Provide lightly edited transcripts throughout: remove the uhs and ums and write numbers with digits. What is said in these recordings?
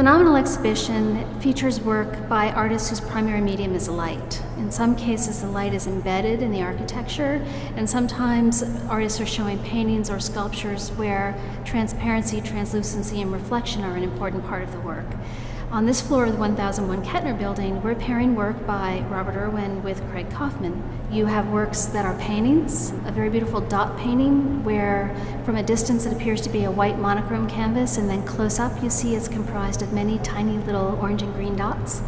phenomenal exhibition features work by artists whose primary medium is light. In some cases, the light is embedded in the architecture, and sometimes artists are showing paintings or sculptures where transparency, translucency, and reflection are an important part of the work. On this floor of the 1001 Kettner building, we're pairing work by Robert Irwin with Craig Kauffman. You have works that are paintings, a very beautiful dot painting where from a distance it appears to be a white monochrome canvas, and then close up you see it's comprised of many tiny little orange and green dots.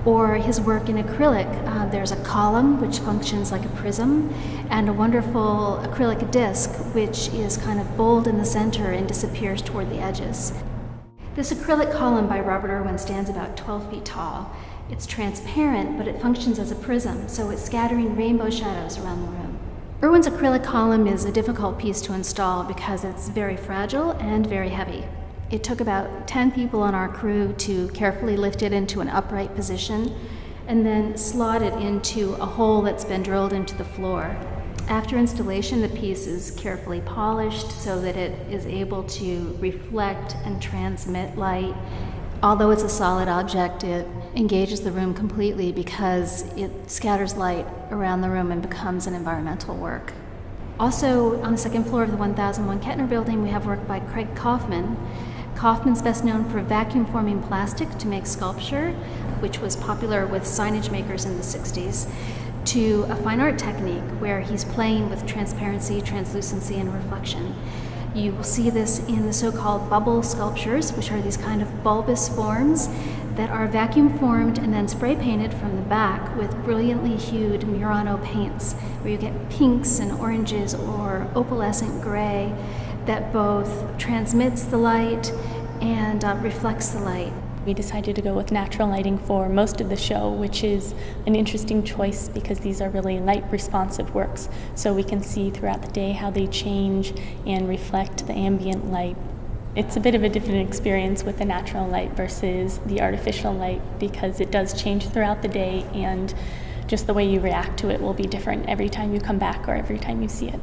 Or his work in acrylic, there's a column which functions like a prism, and a wonderful acrylic disc which is kind of bold in the center and disappears toward the edges. This acrylic column by Robert Irwin stands about 12 feet tall. It's transparent, but it functions as a prism, so it's scattering rainbow shadows around the room. Irwin's acrylic column is a difficult piece to install because it's very fragile and very heavy. It took about 10 people on our crew to carefully lift it into an upright position and then slot it into a hole that's been drilled into the floor. After installation, the piece is carefully polished so that it is able to reflect and transmit light. Although it's a solid object, it engages the room completely because it scatters light around the room and becomes an environmental work. Also, on the second floor of the 1001 Kettner building, we have work by Craig Kauffman. Kauffman's best known for vacuum forming plastic to make sculpture, which was popular with signage makers in the 60s, to a fine art technique where he's playing with transparency, translucency, and reflection. You will see this in the so-called bubble sculptures, which are these kind of bulbous forms that are vacuum formed and then spray painted from the back with brilliantly hued Murano paints, where you get pinks and oranges or opalescent gray that both transmits the light and reflects the light. We decided to go with natural lighting for most of the show, which is an interesting choice because these are really light responsive works, so we can see throughout the day how they change and reflect the ambient light. It's a bit of a different experience with the natural light versus the artificial light because it does change throughout the day, and just the way you react to it will be different every time you come back or every time you see it.